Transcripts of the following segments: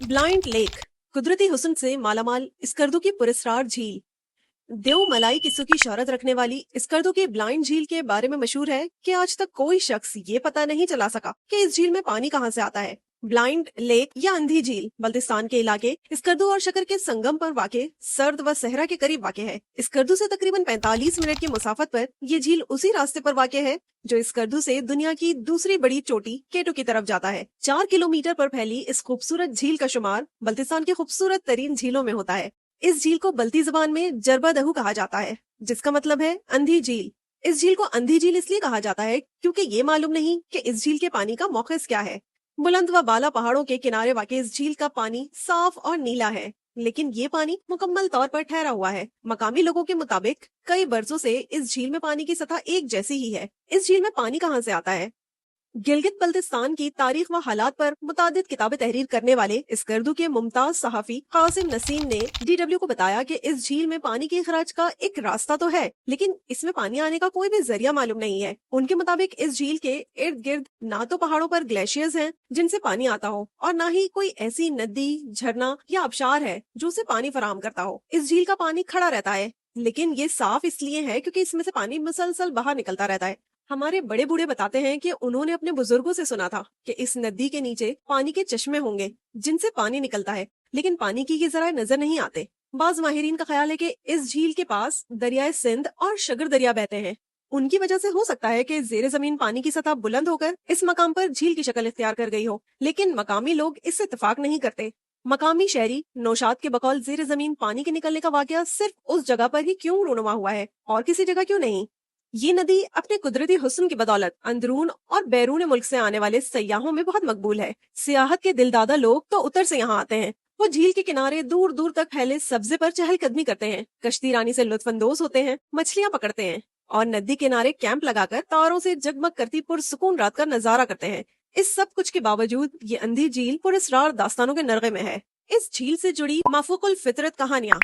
Blind lake, कुदरती हुस्न से मालामाल स्कर्दू की पुरस्कार झील। देवमलाई किस्सों की शोहरत रखने वाली स्कर्दू की ब्लाइंड झील के बारे में मशहूर है कि आज तक कोई शख्स ये पता नहीं चला सका कि इस झील में पानी कहाँ से आता है। ब्लाइंड लेक या अंधी झील बल्तिस्तान के इलाके स्कर्दू और शकर के संगम पर वाक़े सर्द व सहरा के करीब वाक़े है। स्कर्दू से तकरीबन 45 मिनट की मुसाफत पर ये झील उसी रास्ते पर वाक़े है जो स्कर्दू से दुनिया की दूसरी बड़ी चोटी केटो की तरफ जाता है। 4 किलोमीटर पर फैली इस खूबसूरत झील का शुमार बल्तिस्तान की खूबसूरत तरीन झीलों में होता है। इस झील को बल्ती जबान में जरबा दहू कहा जाता है, जिसका मतलब है अंधी झील। इस झील को अंधी झील इसलिए कहा जाता है क्योंकि ये मालूम नहीं कि इस झील के पानी का मौक़िफ़ क्या है। बुलंद व बाला पहाड़ों के किनारे वाक़े इस झील का पानी साफ और नीला है, लेकिन ये पानी मुकम्मल तौर पर ठहरा हुआ है। मकामी लोगों के मुताबिक कई बरसों से इस झील में पानी की सतह एक जैसी ही है। इस झील में पानी कहाँ से आता है? गिलगित बल्तिस्तान की तारीख व हालात पर मुतादिद किताबें तहरीर करने वाले स्कर्दू के मुमताज सहाफी कासिम नसीम ने DW को बताया कि इस झील में पानी के खराज का एक रास्ता तो है, लेकिन इसमें पानी आने का कोई भी जरिया मालूम नहीं है। उनके मुताबिक इस झील के इर्द गिर्द ना तो पहाड़ों पर ग्लेशियर्स हैं जिनसे पानी आता हो, और ना ही कोई ऐसी नदी, झरना या आबशार है जो उसे पानी फराहम करता हो। इस झील का पानी खड़ा रहता है, लेकिन ये साफ इसलिए है क्योंकि इसमें से पानी मुसलसल बाहर निकलता रहता है। हमारे बड़े बूढ़े बताते हैं कि उन्होंने अपने बुजुर्गों से सुना था कि इस नदी के नीचे पानी के चश्मे होंगे जिनसे पानी निकलता है, लेकिन पानी की ये जरा नजर नहीं आते। बाज माहिरीन का ख्याल है कि इस झील के पास दरियाए सिंध और शगर दरिया बहते हैं। उनकी वजह से हो सकता है कि जेर जमीन पानी की सतह बुलंद होकर इस मकाम पर झील की शक्ल इख्तियार कर गई हो, लेकिन मकामी लोग इससे इत्तेफाक नहीं करते। मकामी शहरी नौशाद के बकौल जेर जमीन पानी के निकलने का वाकया सिर्फ उस जगह पर ही क्यों रूनुमा हुआ है और किसी जगह क्यों नहीं। ये नदी अपने कुदरती हुस्न की बदौलत अंदरून और बैरून मुल्क से आने वाले सयाहों में बहुत मकबूल है। सियाहत के दिलदादा लोग तो उतर से यहाँ आते हैं। वो झील के किनारे दूर दूर तक फैले सब्जे पर चहलकदमी करते हैं, कश्ती रानी से लुत्फानंदोज होते हैं, मछलियाँ पकड़ते हैं और नदी किनारे कैंप लगाकर तारों से जगमग करती पुरसुकून रात का नजारा करते हैं। इस सब कुछ के बावजूद ये अंधी झील पुरस्रार दास्तानों के नरगे में है। इस झील से जुड़ी माफूकुल फितरत कहानियाँ।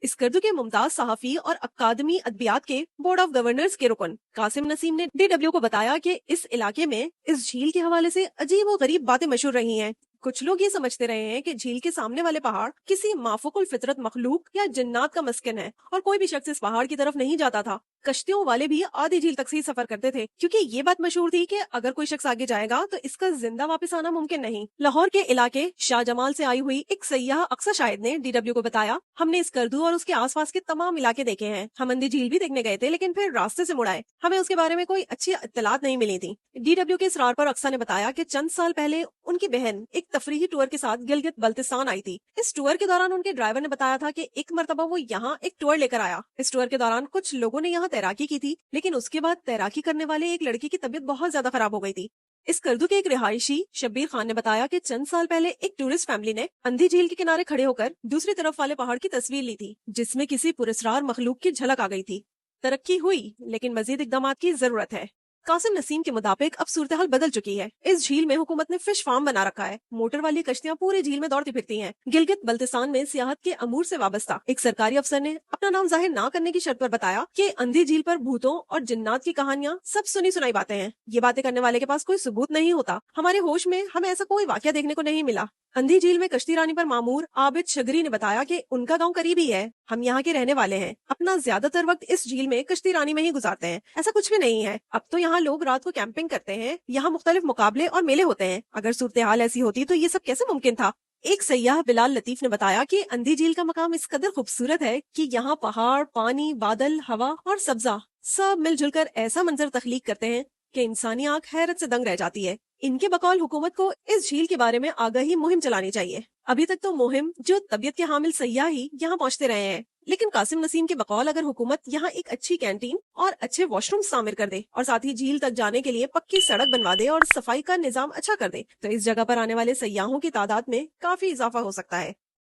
स्कर्दू के मुमताज सहाफी और अकादमी अदबियात के बोर्ड ऑफ गवर्नर्स के रुकन कासिम नसीम ने DW को बताया कि इस इलाके में इस झील के हवाले से अजीब और गरीब बातें मशहूर रही हैं। कुछ लोग ये समझते रहे हैं कि झील के सामने वाले पहाड़ किसी माफूकुल फितरत मखलूक या जिन्नात का मस्कन है और कोई भी शख्स इस पहाड़ की तरफ नहीं जाता था। कश्तियों वाले भी आधी झील तक से सफर करते थे क्योंकि ये बात मशहूर थी कि अगर कोई शख्स आगे जाएगा तो इसका जिंदा वापस आना मुमकिन नहीं। लाहौर के इलाके शाहजमाल से आई हुई एक सयाह अक्सर शाहिद ने DW को बताया, हमने स्कर्दू और उसके आसपास के तमाम इलाके देखे हैं। हम अंधी झील भी देखने गए थे, लेकिन फिर रास्ते से मुड़ आए। हमें उसके बारे में कोई अच्छी इत्तलात नहीं मिली थी। DW के इसरार पर अक्सर ने बताया कि चंद साल पहले उनकी बहन एक तफरीही टूर के साथ गिलगित बल्तिस्तान आई थी। इस टूर के दौरान उनके ड्राइवर ने बताया था कि एक मरतबा वो यहाँ एक टूर लेकर आया। इस टूर के दौरान कुछ लोगों ने यहाँ तैराकी की थी, लेकिन उसके बाद तैराकी करने वाले एक लड़की की तबीयत बहुत ज्यादा खराब हो गई थी। स्कर्दू के एक रिहायशी शब्बीर खान ने बताया कि चंद साल पहले एक टूरिस्ट फैमिली ने अंधी झील के किनारे खड़े होकर दूसरी तरफ वाले पहाड़ की तस्वीर ली थी, जिसमें किसी पुरस्रार मखलूक की झलक आ गई थी। तरक्की हुई, लेकिन मजीद इकदाम की जरूरत है। कासिम नसीम के मुताबिक अब सूरत हाल बदल चुकी है। इस झील में हुकूमत ने फिश फार्म बना रखा है। मोटर वाली कश्तियां पूरी झील में दौड़ती फिरती हैं। गिलगित बल्तिस्तान में सियाहत के अमूर से वाबस्ता एक सरकारी अफसर ने अपना नाम जाहिर ना करने की शर्त पर बताया कि अंधी झील पर भूतों और जिन्नात की कहानियां सब सुनी सुनाई बातें हैं। ये बातें करने वाले के पास कोई सबूत नहीं होता। हमारे होश में हमें ऐसा कोई वाकया देखने को नहीं मिला। अंधी झील में कश्ती रानी पर मामूर आबिद शगरी ने बताया कि उनका गांव करीब ही है। हम यहाँ के रहने वाले हैं, अपना ज्यादातर वक्त इस झील में कश्ती रानी में ही गुजारते हैं। ऐसा कुछ भी नहीं है। अब तो यहाँ लोग रात को कैंपिंग करते हैं। यहाँ मुख्तलिफ मुकाबले और मेले होते हैं। अगर सूरत हाल ऐसी होती तो ये सब कैसे मुमकिन था। एक सयाह बिलाल लतीफ ने बताया कि अंधी झील का मकाम इस कदर खूबसूरत है कि यहाँ पहाड़, पानी, बादल, हवा और सब्जा सब मिलजुल कर ऐसा मंजर तख्लीक करते हैं कि इंसानी आंख हैरत से दंग रह जाती है। इनके बकौल हुकूमत को इस झील के बारे में आगाही मुहिम चलानी चाहिए। अभी तक तो मुहिम जो तबीयत के हामिल सयाह ही यहाँ पहुँचते रहे हैं, लेकिन कासिम नसीम के बकौल अगर हुकूमत यहाँ एक अच्छी कैंटीन और अच्छे वॉशरूम शामिल कर दे और साथ ही झील तक जाने के लिए पक्की सड़क बनवा दे और सफाई का निजाम अच्छा कर दे, तो इस जगह पर आने वाले सयाहों की तादाद में काफी इजाफा हो सकता है।